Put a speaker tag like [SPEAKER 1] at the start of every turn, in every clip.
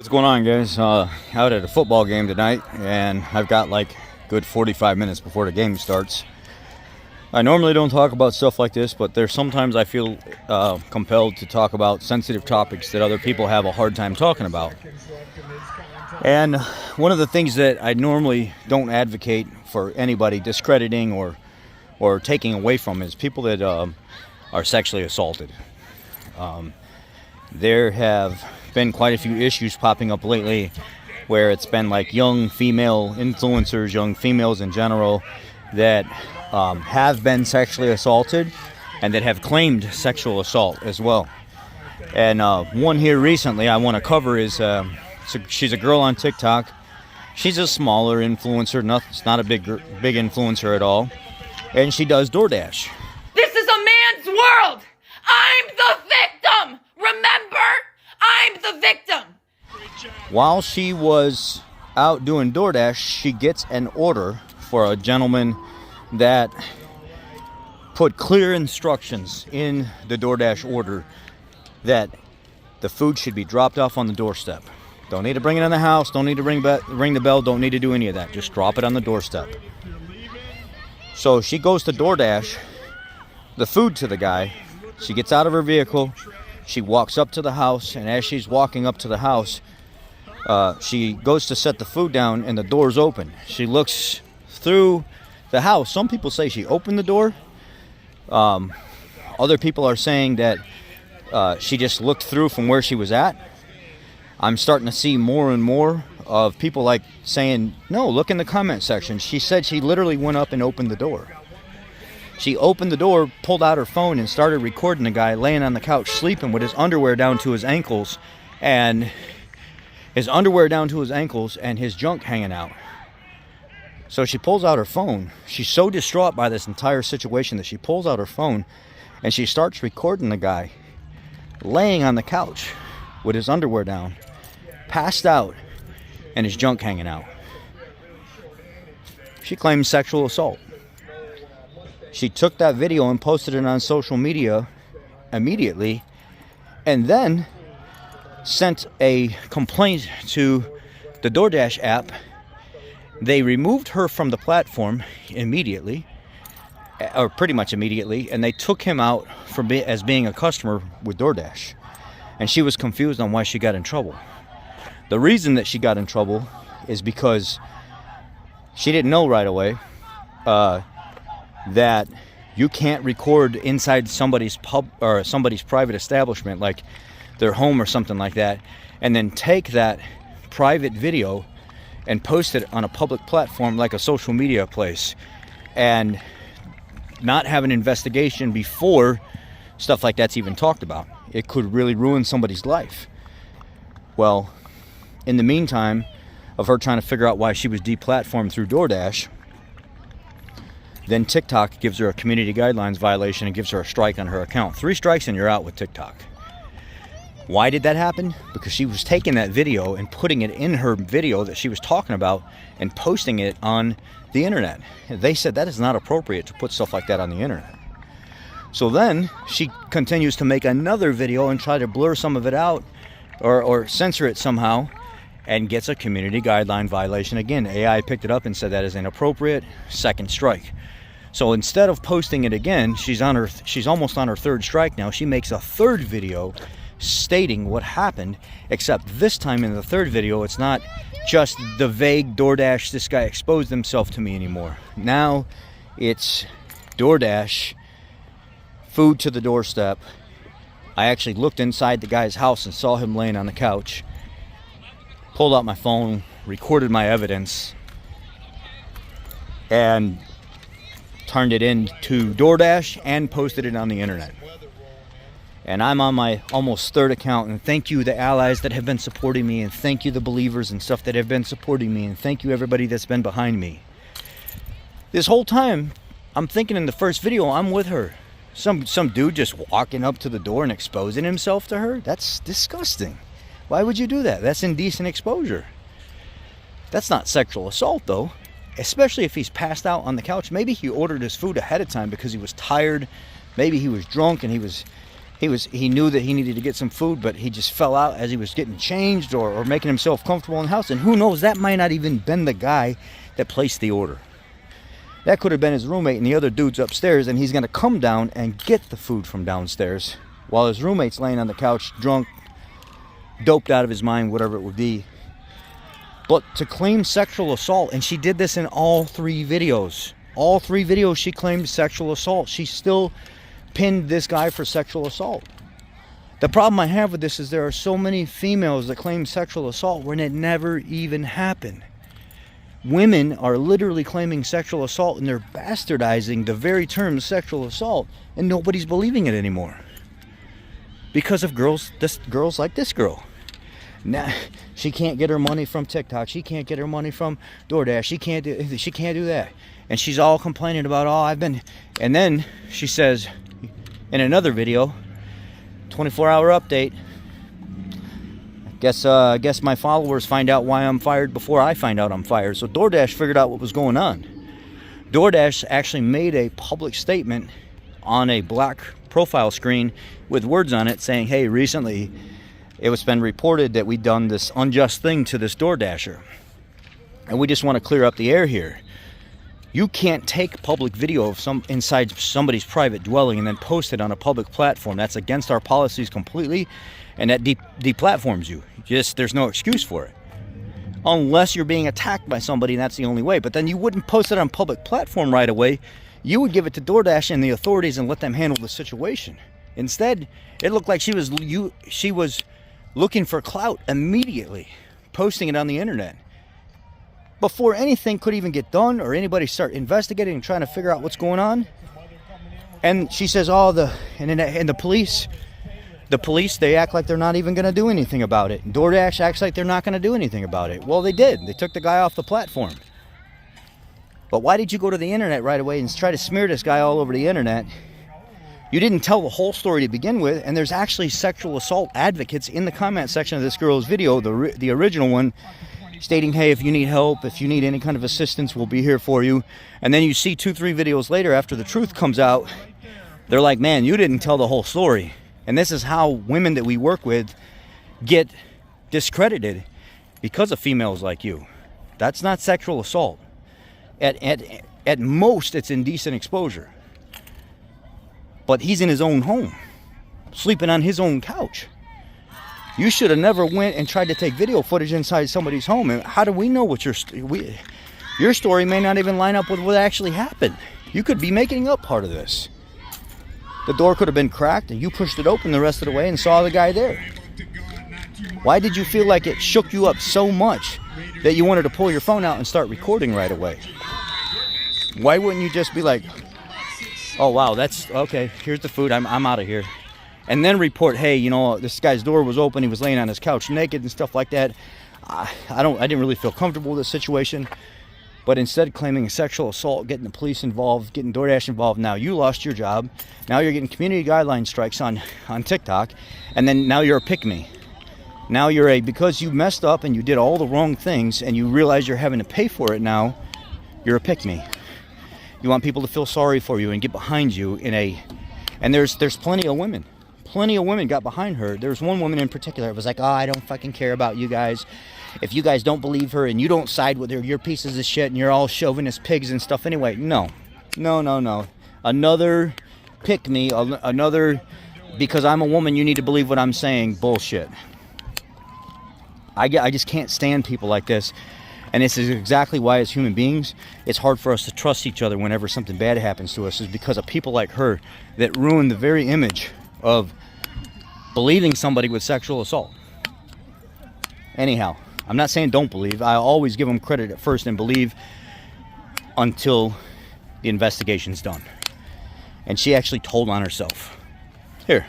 [SPEAKER 1] What's going on, guys? Out at a football game tonight, and I've got like good 45 minutes before the game starts. I normally don't talk about stuff like this, but there's sometimes I feel compelled to talk about sensitive topics that other people have a hard time talking about. And one of the things that I normally don't advocate for anybody discrediting or taking away from is people that are sexually assaulted. There have been quite a few issues popping up lately where it's been like young female influencers, young females in general, that have been sexually assaulted and that have claimed sexual assault as well. And one here recently I want to cover is she's a girl on TikTok. She's a smaller influencer, not a big influencer at all, and she does DoorDash.
[SPEAKER 2] This is a man's world. I'm the victim. Remember? I'm the victim.
[SPEAKER 1] While she was out doing DoorDash, she gets an order for a gentleman that put clear instructions in the DoorDash order that the food should be dropped off on the doorstep. Don't need to bring it in the house, don't need to ring the bell, don't need to do any of that. Just drop it on the doorstep. So she goes to DoorDash the food to the guy. She gets out of her vehicle. She walks up to the house, and as she's walking up to the house, she goes to set the food down, and the door's open. She looks through the house. Some people say she opened the door. Other people are saying that she just looked through from where she was at. I'm starting to see more and more of people like saying, no, look in the comment section. She said she literally went up and opened the door. She opened the door, pulled out her phone, and started recording the guy laying on the couch sleeping with his underwear down to his ankles and his junk hanging out. So she pulls out her phone. She's so distraught by this entire situation that she pulls out her phone and she starts recording the guy laying on the couch with his underwear down, passed out, and his junk hanging out. She claims sexual assault. She took that video and posted it on social media immediately, and then sent a complaint to the DoorDash app. They removed her from the platform immediately, or pretty much immediately, and they took him out as being a customer with DoorDash. And she was confused on why she got in trouble. The reason that she got in trouble is because she didn't know right away that you can't record inside somebody's pub or somebody's private establishment, like their home or something like that, and then take that private video and post it on a public platform like a social media place and not have an investigation before stuff like that's even talked about. It could really ruin somebody's life. Well, in the meantime of her trying to figure out why she was deplatformed through DoorDash, then TikTok gives her a community guidelines violation and gives her a strike on her account. 3 strikes and you're out with TikTok. Why did that happen? Because she was taking that video and putting it in her video that she was talking about and posting it on the internet. They said that is not appropriate to put stuff like that on the internet. So then she continues to make another video and try to blur some of it out or censor it somehow, and gets a community guideline violation again. AI picked it up and said that is inappropriate, 2nd strike. So instead of posting it again, she's almost on her 3rd strike now. She makes a 3rd video stating what happened, except this time in the 3rd video, it's not just the vague DoorDash, this guy exposed himself to me anymore. Now it's DoorDash, food to the doorstep. I actually looked inside the guy's house and saw him laying on the couch. Pulled out my phone, recorded my evidence, and turned it into DoorDash and posted it on the internet. And I'm on my almost 3rd account, and thank you the allies that have been supporting me, and thank you the believers and stuff that have been supporting me, and thank you everybody that's been behind me. This whole time, I'm thinking in the first video, I'm with her. Some dude just walking up to the door and exposing himself to her? That's disgusting. Why would you do that? That's indecent exposure. That's not sexual assault, though. Especially if he's passed out on the couch. Maybe he ordered his food ahead of time because he was tired. Maybe he was drunk and he was he knew that he needed to get some food, but he just fell out as he was getting changed or making himself comfortable in the house. And who knows, that might not even been the guy that placed the order. That could have been his roommate and the other dude's upstairs, and he's going to come down and get the food from downstairs while his roommate's laying on the couch, drunk, doped out of his mind, whatever it would be. But to claim sexual assault, and she did this in all 3 videos. All 3 videos she claimed sexual assault. She still pinned this guy for sexual assault. The problem I have with this is there are so many females that claim sexual assault when it never even happened. Women are literally claiming sexual assault, and they're bastardizing the very term sexual assault, and nobody's believing it anymore. Because of girls like this girl. Now, she can't get her money from TikTok. She can't get her money from DoorDash. She can't do that. And she's all complaining about, and then she says in another video, 24-hour update, I guess my followers find out why I'm fired before I find out I'm fired. So DoorDash figured out what was going on. DoorDash actually made a public statement on a black profile screen with words on it saying, hey, recently it's been reported that we've done this unjust thing to this DoorDasher. And we just want to clear up the air here. You can't take public video of inside somebody's private dwelling and then post it on a public platform. That's against our policies completely, and that deplatforms you. There's no excuse for it. Unless you're being attacked by somebody, and that's the only way. But then you wouldn't post it on public platform right away. You would give it to DoorDash and the authorities and let them handle the situation. Instead, it looked like she was looking for clout immediately, posting it on the internet. Before anything could even get done or anybody start investigating and trying to figure out what's going on. And she says, the police, they act like they're not even going to do anything about it. And DoorDash acts like they're not going to do anything about it. Well, they did. They took the guy off the platform. But why did you go to the internet right away and try to smear this guy all over the internet? You didn't tell the whole story to begin with, and there's actually sexual assault advocates in the comment section of this girl's video, the original one, stating, hey, if you need help, if you need any kind of assistance, we'll be here for you. And then you see 2-3 videos later after the truth comes out, they're like, man, you didn't tell the whole story. And this is how women that we work with get discredited because of females like you. That's not sexual assault. At most, it's indecent exposure. But he's in his own home, sleeping on his own couch. You should have never went and tried to take video footage inside somebody's home. And how do we know what your story may not even line up with what actually happened? You could be making up part of this. The door could have been cracked and you pushed it open the rest of the way and saw the guy there. Why did you feel like it shook you up so much that you wanted to pull your phone out and start recording right away? Why wouldn't you just be like, oh wow, that's okay, here's the food, I'm out of here. And then report, hey, this guy's door was open, he was laying on his couch naked and stuff like that. I didn't really feel comfortable with the situation. But instead claiming sexual assault, getting the police involved, getting DoorDash involved, now you lost your job. Now you're getting community guideline strikes on TikTok, and then now you're a pick-me. Now because you messed up and you did all the wrong things and you realize you're having to pay for it now, you're a pick-me. You want people to feel sorry for you and get behind you and there's plenty of women. Plenty of women got behind her. There's one woman in particular that was like, I don't fucking care about you guys. If you guys don't believe her and you don't side with her, you're pieces of shit and you're all chauvinist pigs and stuff anyway. No. Another pick me, another because I'm a woman, you need to believe what I'm saying bullshit. I just can't stand people like this. And this is exactly why, as human beings, it's hard for us to trust each other whenever something bad happens to us, is because of people like her that ruin the very image of believing somebody with sexual assault. Anyhow, I'm not saying don't believe. I always give them credit at first and believe until the investigation's done. And she actually told on herself. Here,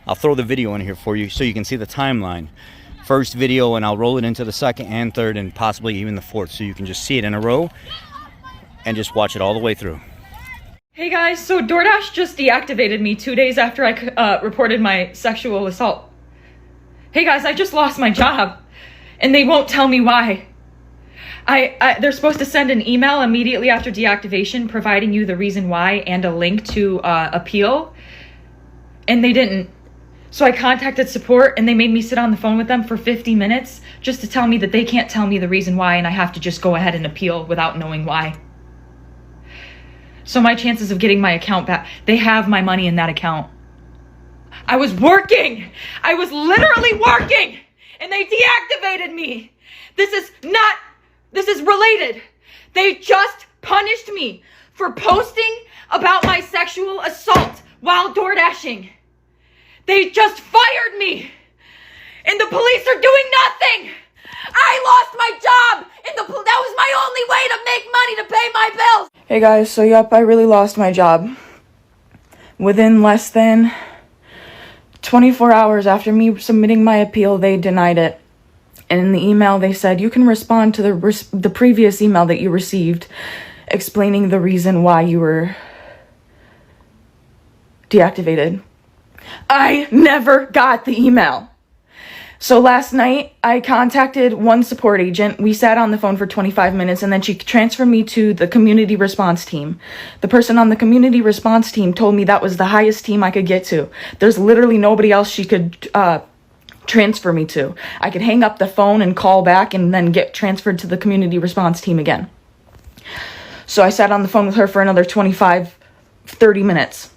[SPEAKER 1] I'll throw the video in here for you so you can see the timeline. First video, and I'll roll it into the second and third and possibly even the fourth, so you can just see it in a row and just watch it all the way through.
[SPEAKER 2] Hey guys, so DoorDash just deactivated me 2 days after I reported my sexual assault. Hey guys, I just lost my job and they won't tell me why. They're supposed to send an email immediately after deactivation providing you the reason why and a link to appeal. and they didn't. So I contacted support, and they made me sit on the phone with them for 50 minutes just to tell me that they can't tell me the reason why, and I have to just go ahead and appeal without knowing why. So my chances of getting my account back, they have my money in that account. I was working. I was literally working, and they deactivated me. This is related. They just punished me for posting about my sexual assault while door dashing. They just fired me, and the police are doing nothing. I lost my job, and that was my only way to make money to pay my bills. Hey guys, so yep, I really lost my job. Within less than 24 hours after me submitting my appeal, they denied it. And in the email, they said, you can respond to the previous email that you received explaining the reason why you were deactivated. I never got the email. So last night, I contacted one support agent. We sat on the phone for 25 minutes, and then she transferred me to the community response team. The person on the community response team told me that was the highest team I could get to. There's literally nobody else she could transfer me to. I could hang up the phone and call back and then get transferred to the community response team again. So I sat on the phone with her for another 25, 30 minutes.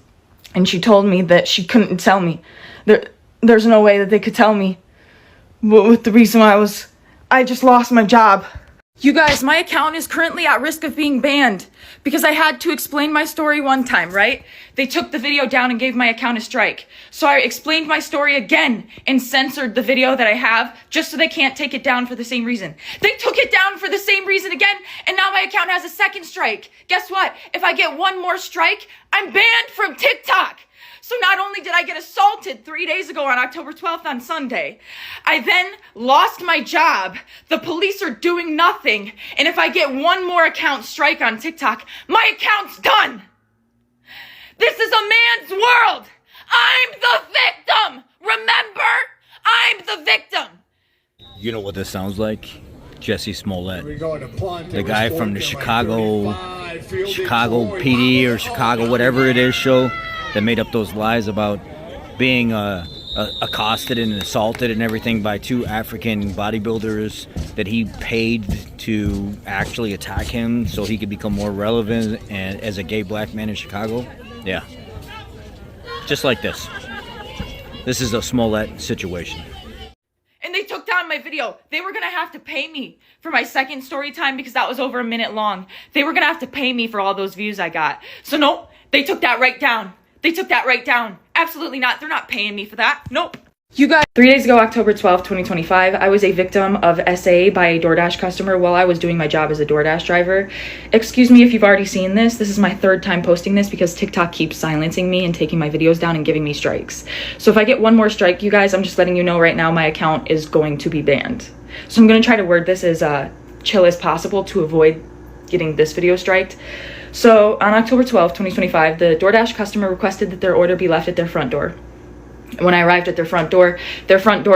[SPEAKER 2] And she told me that she couldn't tell me. There's no way that they could tell me what the reason why I just lost my job. You guys, my account is currently at risk of being banned because I had to explain my story one time, right? They took the video down and gave my account a strike. So I explained my story again and censored the video that I have just so they can't take it down for the same reason. They took it down for the same reason again, and now my account has a second strike. Guess what? If I get one more strike, I'm banned from TikTok. So not only did I get assaulted 3 days ago on October 12th on Sunday, I then lost my job. The police are doing nothing. And if I get one more account strike on TikTok, my account's done. This is a man's world. I'm the victim. Remember? I'm the victim.
[SPEAKER 1] You know what this sounds like? Jesse Smollett, the guy from the Chicago PD or Chicago whatever it is show that made up those lies about being accosted and assaulted and everything by two African bodybuilders that he paid to actually attack him so he could become more relevant and as a gay black man in Chicago. Yeah, just like this. This is a Smollett situation.
[SPEAKER 2] And they took down my video. They were gonna have to pay me for my second story time because that was over a minute long. They were gonna have to pay me for all those views I got. So nope, they took that right down. They took that right down. Absolutely not. They're not paying me for that. Nope. You guys, 3 days ago, October 12th, 2025, I was a victim of SA by a DoorDash customer while I was doing my job as a DoorDash driver. Excuse me if you've already seen this. This is my third time posting this because TikTok keeps silencing me and taking my videos down and giving me strikes. So if I get one more strike, you guys, I'm just letting you know right now my account is going to be banned. So I'm going to try to word this as chill as possible to avoid getting this video striked. So on October 12th, 2025, the DoorDash customer requested that their order be left at their front door. When I arrived at their front door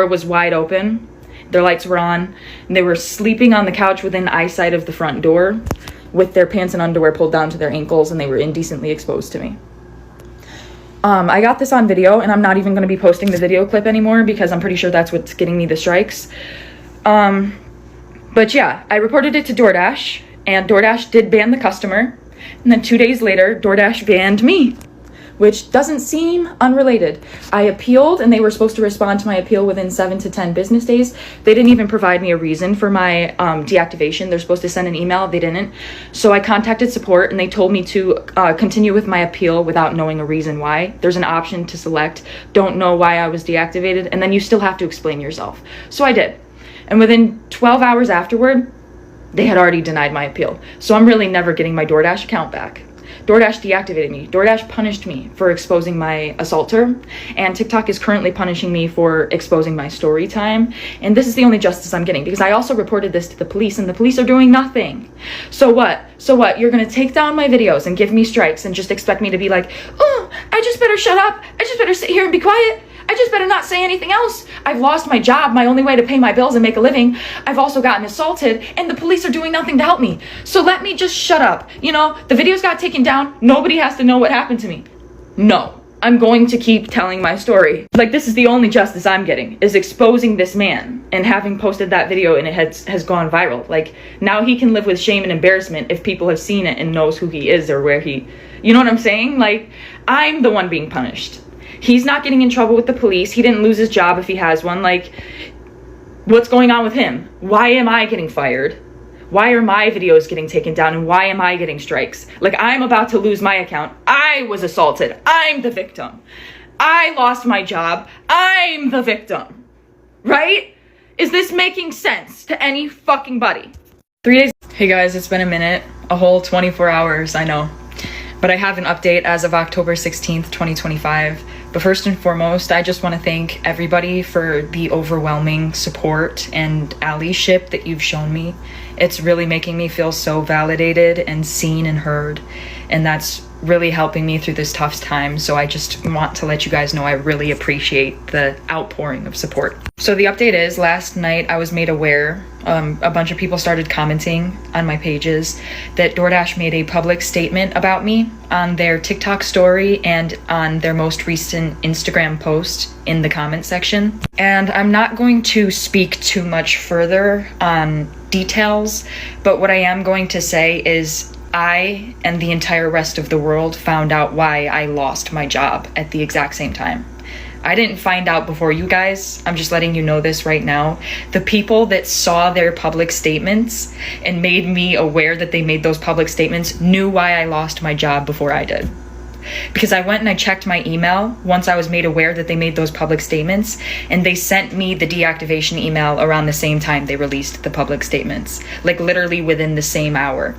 [SPEAKER 2] was wide open. Their lights were on, and they were sleeping on the couch within eyesight of the front door with their pants and underwear pulled down to their ankles, and they were indecently exposed to me. I got this on video, and I'm not even going to be posting the video clip anymore because I'm pretty sure that's what's getting me the strikes. But yeah, I reported it to DoorDash, and DoorDash did ban the customer. And then 2 days later, DoorDash banned me, which doesn't seem unrelated. I appealed, and they were supposed to respond to my appeal within 7 to 10 business days. They didn't even provide me a reason for my deactivation. They're supposed to send an email. They didn't. So I contacted support, and they told me to continue with my appeal without knowing a reason why. There's an option to select, don't know why I was deactivated, and then you still have to explain yourself. So I did. And within 12 hours afterward, they had already denied my appeal. So I'm really never getting my DoorDash account back. DoorDash deactivated me. DoorDash punished me for exposing my assaulter, and TikTok is currently punishing me for exposing my story time. And this is the only justice I'm getting because I also reported this to the police, and the police are doing nothing. So what? So what? You're gonna take down my videos and give me strikes and just expect me to be like, oh, I just better shut up. I just better sit here and be quiet. I just better not say anything else. I've lost my job, my only way to pay my bills and make a living. I've also gotten assaulted, and the police are doing nothing to help me. So let me just shut up. You know, the videos got taken down. Nobody has to know what happened to me. No, I'm going to keep telling my story. Like, this is the only justice I'm getting, is exposing this man and having posted that video and it has gone viral. Like, now he can live with shame and embarrassment if people have seen it and knows who he is or where he, you know what I'm saying? Like, I'm the one being punished. He's not getting in trouble with the police. He didn't lose his job if he has one. Like, what's going on with him? Why am I getting fired? Why are my videos getting taken down and why am I getting strikes? Like, I'm about to lose my account. I was assaulted. I'm the victim. I lost my job. I'm the victim. Right? Is this making sense to any fucking body? 3 days. Hey guys, it's been a minute. A whole 24 hours, I know. But I have an update as of October 16th, 2025. But first and foremost, I just want to thank everybody for the overwhelming support and allyship that you've shown me. It's really making me feel so validated and seen and heard. And that's really helping me through this tough time. So I just want to let you guys know I really appreciate the outpouring of support. So the update is, last night I was made aware, a bunch of people started commenting on my pages that DoorDash made a public statement about me on their TikTok story and on their most recent Instagram post in the comment section. And I'm not going to speak too much further on details, but what I am going to say is I and the entire rest of the world found out why I lost my job at the exact same time. I didn't find out before you guys. I'm just letting you know this right now. The people that saw their public statements and made me aware that they made those public statements knew why I lost my job before I did. Because I went and I checked my email once I was made aware that they made those public statements, and they sent me the deactivation email around the same time they released the public statements, like literally within the same hour.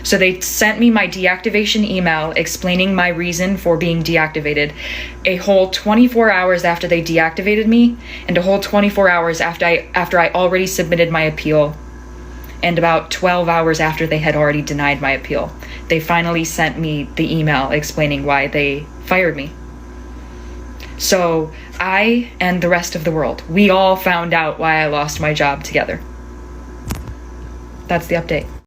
[SPEAKER 2] So they sent me my deactivation email explaining my reason for being deactivated a whole 24 hours after they deactivated me, and a whole 24 hours after I already submitted my appeal, and about 12 hours after they had already denied my appeal. They finally sent me the email explaining why they fired me. So I and the rest of the world, we all found out why I lost my job together. That's the update.